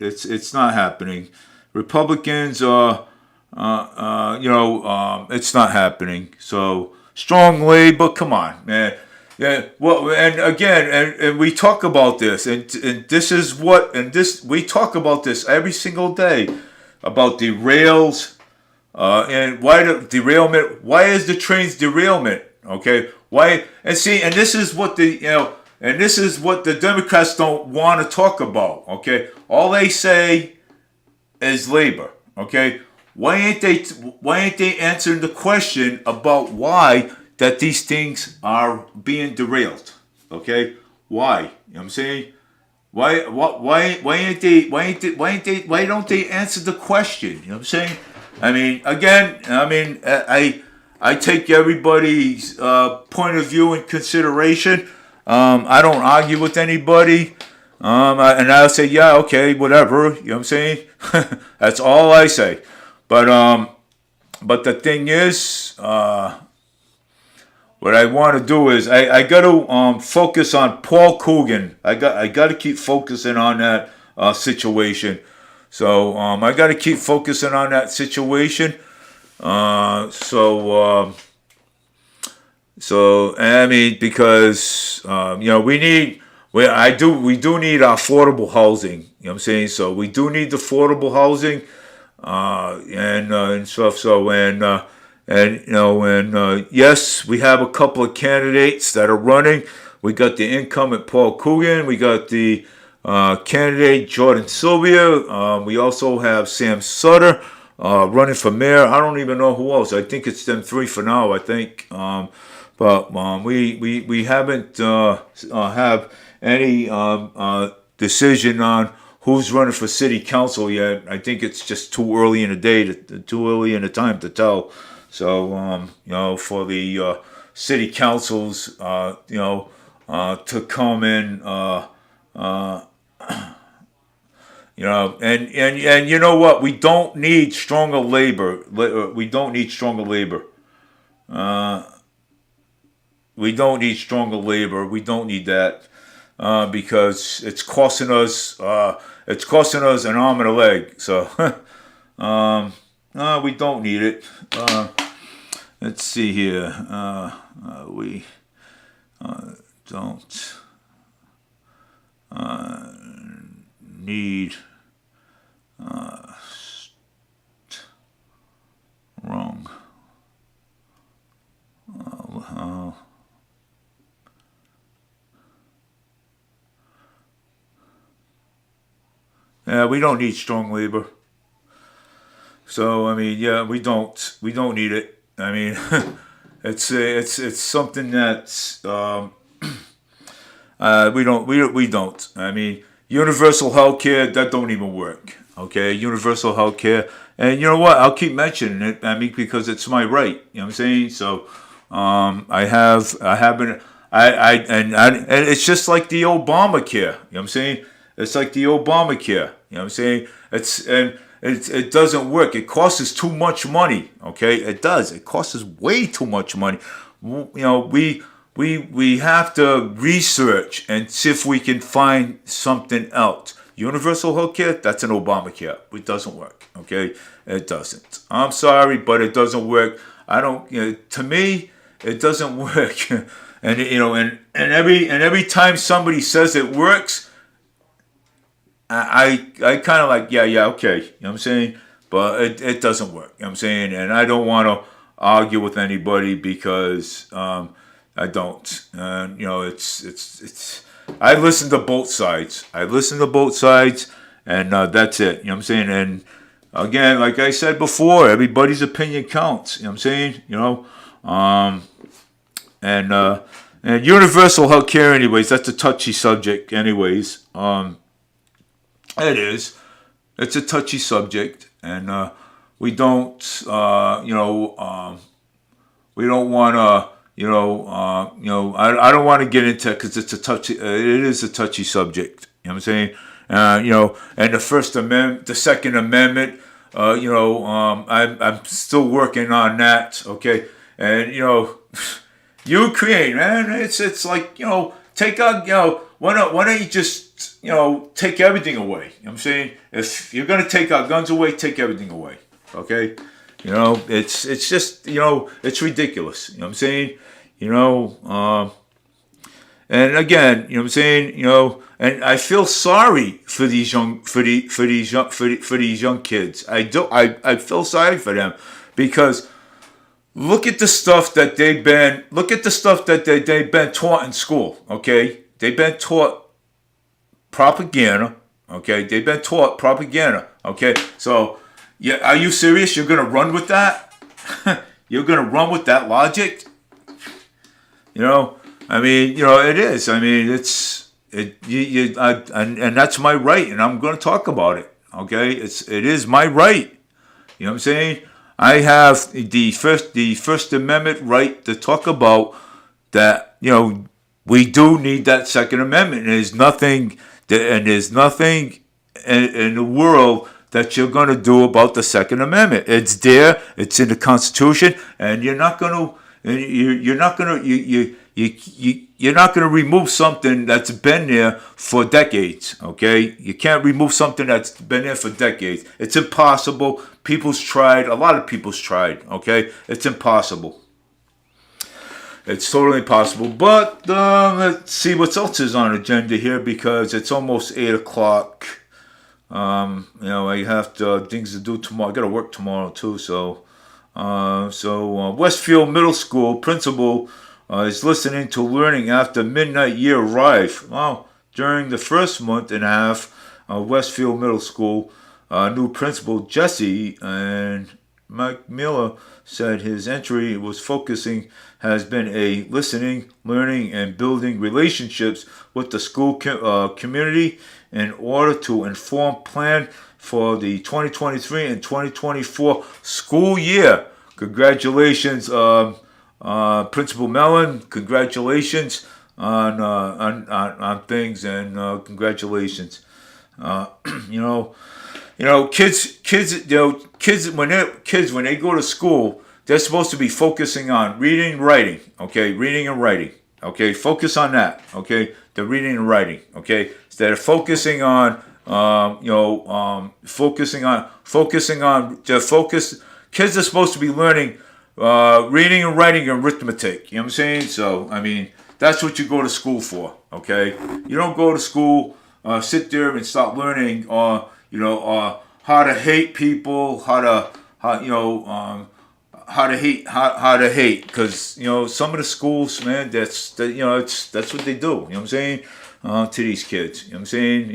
It's not happening. Republicans, it's not happening. So strong labor, come on, man. Yeah, well, and again, and we talk about this, and this is what, and this we talk about this every single day about derails, and why the derailment? Why is the train's derailment? Okay, why? And see, and this is what and this is what the Democrats don't want to talk about. Okay, all they say is labor. Okay, why ain't they answering the question about why that these things are being derailed? Okay, why? You know what I'm saying? Why don't they answer the question? You know what I'm saying? I mean, again, I take everybody's point of view in consideration. I don't argue with anybody. And I'll say, yeah, okay, whatever. You know what I'm saying? That's all I say. But the thing is, what I want to do is I got to focus on Paul Coogan. I got to keep focusing on that situation. So I got to keep focusing on that situation. So I mean, because we do need affordable housing. You know what I'm saying? So we do need affordable housing, and stuff. So yes, we have a couple of candidates that are running. We got the incumbent Paul Coogan. We got the candidate Jordan Sylvia. We also have Sam Sutter running for mayor. I don't even know who else. I think it's them three for now. I think. But we haven't have any decision on who's running for city council yet. I think it's just too early in the day, too early in the time to tell. So for the city councils, to come in, and you know what? We don't need stronger labor. We don't need stronger labor. We don't need stronger labor. We don't need that because it's costing us. It's costing us an arm and a leg. So no, we don't need it. Let's see here. We don't need wrong. Yeah, we don't need strong labor. So I mean, yeah, we don't need it. I mean, it's something that's we don't. I mean, universal health care, that don't even work. Okay, universal health care, and you know what? I'll keep mentioning it. I mean, because it's my right. You know what I'm saying? So and it's just like the Obamacare. You know what I'm saying? It's like the Obamacare. You know what I'm saying? It doesn't work. It costs us too much money. Okay, it does. It costs us way too much money. We have to research and see if we can find something else. Universal health care, that's an Obamacare. It doesn't work. Okay, it doesn't. I'm sorry, but it doesn't work. I don't. To me, it doesn't work. and every time somebody says it works, I kind of like, yeah, okay. You know what I'm saying? But it doesn't work. You know what I'm saying? And I don't want to argue with anybody because I don't. It's. I listen to both sides. And that's it. You know what I'm saying? And again, like I said before, everybody's opinion counts. You know what I'm saying? And universal health care, anyways, that's a touchy subject, anyways. It is. It's a touchy subject, and we don't. We don't want to. I don't want to get into it because it's a touchy. It is a touchy subject. You know what I'm saying? And the First Amendment, the Second Amendment. I'm still working on that. Okay, and Ukraine, man, it's like take out. Why don't you just just, take everything away. You know what I'm saying? If you're going to take our guns away, take everything away. Okay? It's just, it's ridiculous. You know what I'm saying? And again, you know what I'm saying? And I feel sorry for these young kids. I feel sorry for them because look at the stuff that they've been taught in school. Okay, they've been taught propaganda. Okay, they've been taught propaganda. Okay, so yeah, are you serious? You're gonna run with that? You're gonna run with that logic? It is. And that's my right, and I'm going to talk about it. Okay, it is my right. You know what I'm saying? I have the First Amendment right to talk about that. We do need that Second Amendment. And there's nothing in the world that you're going to do about the Second Amendment. It's there. It's in the Constitution, and you're not going to. You're not going to remove something that's been there for decades. Okay, you can't remove something that's been there for decades. It's impossible. A lot of people's tried. Okay, it's impossible. It's totally impossible. But let's see what else is on agenda here because it's almost 8:00. I have things to do tomorrow. I got to work tomorrow too. So Westfield Middle School principal is listening to learning after midnight year arrive. Well, during the first month and a half, Westfield Middle School new principal Jesse and Mike Miller said his entry has been a listening, learning, and building relationships with the school community in order to inform plan for the 2023 and 2024 school year. Congratulations, Principal Mellon. Congratulations on things, and congratulations. Kids when they go to school, they're supposed to be focusing on reading and writing. Okay, reading and writing. Okay, focus on that. Okay, the reading and writing. Okay, instead of focusing on Kids are supposed to be learning reading and writing and arithmetic. You know what I'm saying? So that's what you go to school for. Okay, you don't go to school sit there and start learning how to hate people, how to hate, because some of the schools, man, that's what they do. You know what I'm saying? To these kids. You know what I'm saying?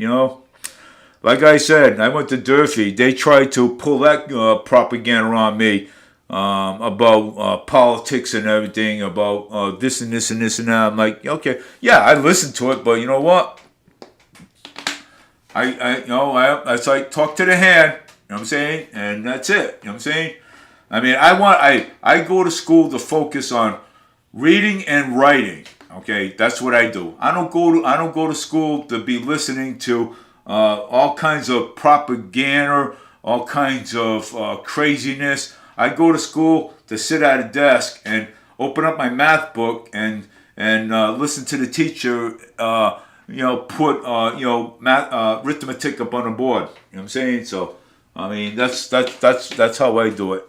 Like I said, I went to Durfee. They tried to pull that propaganda on me about politics and everything, about this and this and this and that. I'm like, okay, yeah, I listened to it, but you know what? It's like talk to the hand. You know what I'm saying? And that's it. You know what I'm saying? I go to school to focus on reading and writing. Okay, that's what I do. I don't go to school to be listening to all kinds of propaganda, all kinds of craziness. I go to school to sit at a desk and open up my math book and listen to the teacher. Put math arithmetic up on the board. You know what I'm saying? So that's how I do it.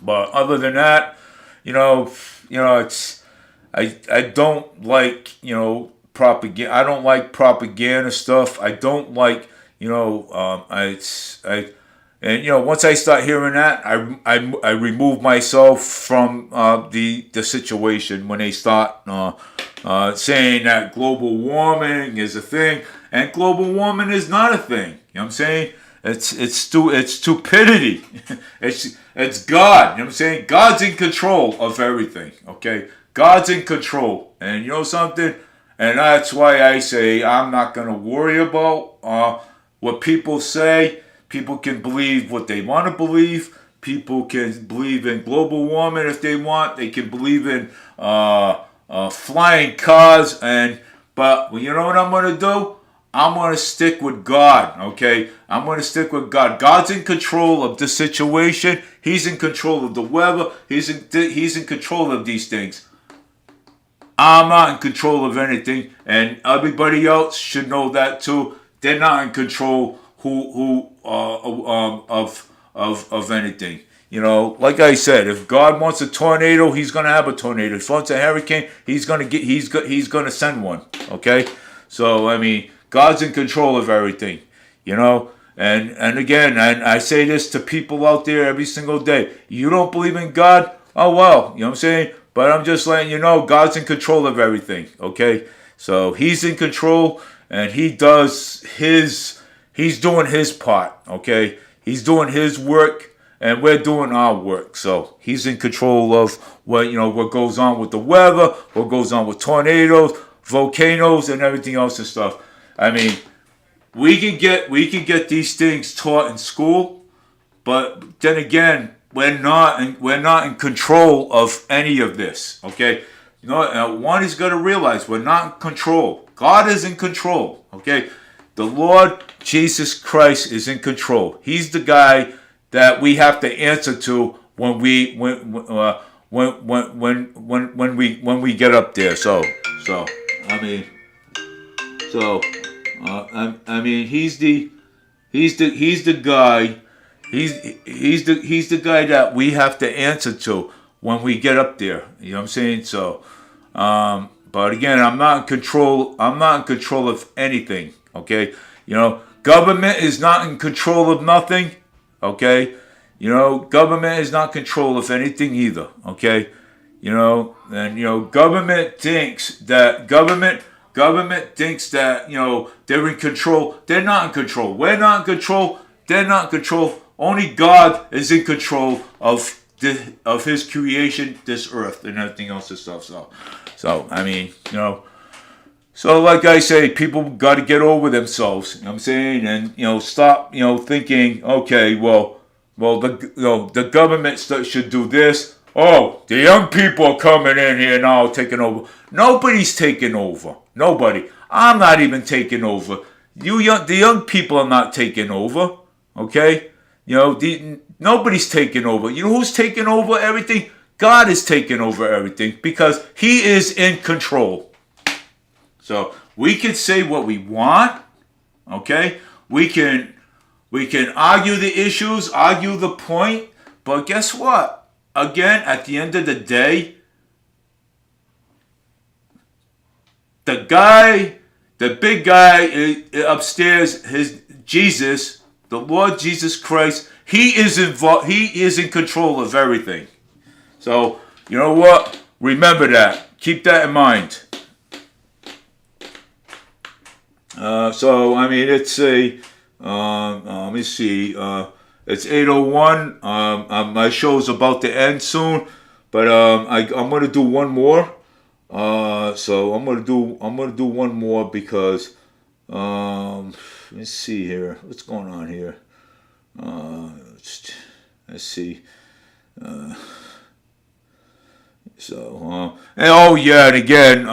But other than that, it's I don't like propaganda. I don't like propaganda stuff. I don't like once I start hearing that, I remove myself from the situation when they start saying that global warming is a thing, and global warming is not a thing. You know what I'm saying? It's stupidity. it's God. You know what I'm saying? God's in control of everything. Okay, God's in control, and you know something. And that's why I say I'm not going to worry about what people say. People can believe what they want to believe. People can believe in global warming if they want. They can believe in flying cars. But you know what I'm going to do? I'm going to stick with God, okay? I'm going to stick with God. God's in control of the situation. He's in control of the weather. He's in control of these things. I'm not in control of anything, and everybody else should know that too. They're not in control of anything. You know, like I said, if God wants a tornado, He's gonna have a tornado. If He wants a hurricane, He's gonna send one. Okay, so I mean, God's in control of everything. You know, and again, and I say this to people out there every single day. You don't believe in God? Oh well, you know what I'm saying. But I'm just letting you know, God's in control of everything. Okay, so He's in control, and He's doing His part. Okay, He's doing His work, and we're doing our work. So He's in control of what goes on with the weather, what goes on with tornadoes, volcanoes, and everything else and stuff. I mean, we can get these things taught in school, but then again, we're not in control of any of this. Okay, you know, one is going to realize we're not in control. God is in control. Okay, the Lord Jesus Christ is in control. He's the guy that we have to answer to when we get up there. So I mean, I mean, he's the guy. He's the guy that we have to answer to when we get up there. You know what I'm saying? So, but again, I'm not in control. I'm not in control of anything. Okay, you know, government is not in control of nothing. Okay, you know, government is not in control of anything either. Okay, you know, and you know, government thinks that you know they're in control. They're not in control. We're not in control. They're not in control. Only God is in control of His creation, this earth, and everything else and stuff. So I mean, you know. So like I say, people got to get over themselves. You know what I'm saying, and you know, stop. You know, thinking, okay, well, the government should do this. Oh, the young people are coming in here now, taking over. Nobody's taking over. Nobody. I'm not even taking over. The young people are not taking over. Okay, you know, nobody's taking over. You know who's taking over everything? God is taking over everything because He is in control. So we can say what we want. Okay, we can argue the issues, argue the point, but guess what? Again, at the end of the day, the big guy upstairs, Jesus, the Lord Jesus Christ, He is involved. He is in control of everything. So you know what? Remember that. Keep that in mind. So I mean, it's let me see. It's 8:01. My show's about to end soon, but I'm gonna do one more. So I'm gonna do one more because let's see here. What's going on here? Let's see. And oh yeah, and again,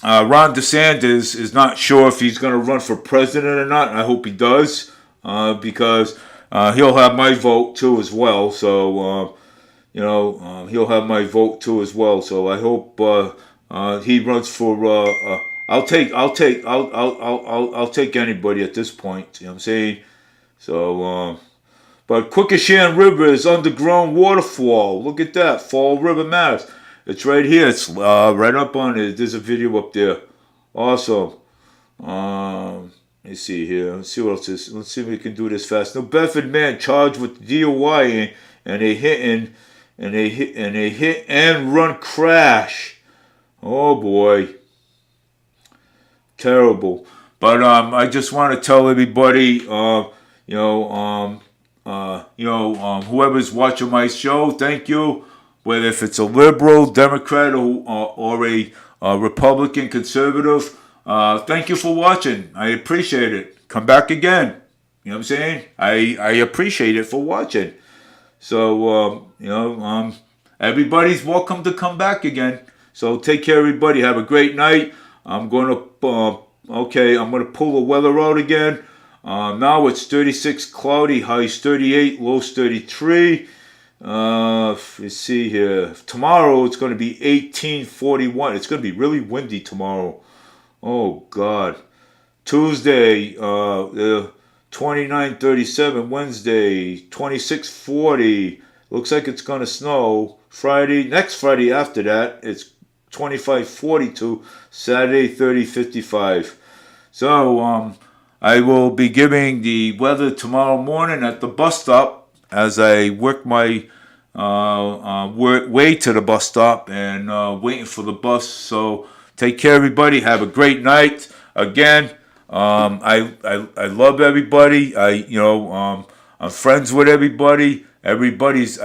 Ron DeSantis is not sure if he's going to run for president or not. I hope he does, because he'll have my vote too as well. So he'll have my vote too as well. So I hope he runs for. I'll take anybody at this point. You know what I'm saying? So, but Quikasham River is underground waterfall. Look at that, Fall River, Mass. It's right here. It's right up on it. There's a video up there. Awesome. Let's see here. Let's see what else is. Let's see if we can do this fast. New Bedford man charged with DUI and a hit and run crash. Oh boy. Terrible. But I just want to tell everybody, whoever's watching my show, thank you. Whether if it's a liberal, Democrat, or a Republican, conservative, thank you for watching. I appreciate it. Come back again. You know what I'm saying? I appreciate it for watching. So, everybody's welcome to come back again. So take care, everybody. Have a great night. I'm going to pull the weather out again. Now it's 36 cloudy, highs 38, lows 33. Let's see here. Tomorrow it's going to be 1841. It's going to be really windy tomorrow. Oh God. Tuesday, 29:37. Wednesday, 26:40. Looks like it's going to snow. Friday, next Friday after that, it's 25:42. Saturday, 30:55. So, I will be giving the weather tomorrow morning at the bus stop as I work my way to the bus stop and waiting for the bus. So take care, everybody. Have a great night. Again, I love everybody. I'm friends with everybody. I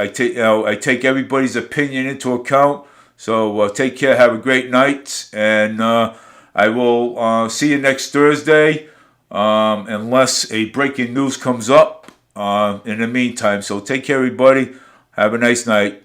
take everybody's opinion into account. So take care. Have a great night, and I will see you next Thursday, unless a breaking news comes up in the meantime. So take care, everybody. Have a nice night.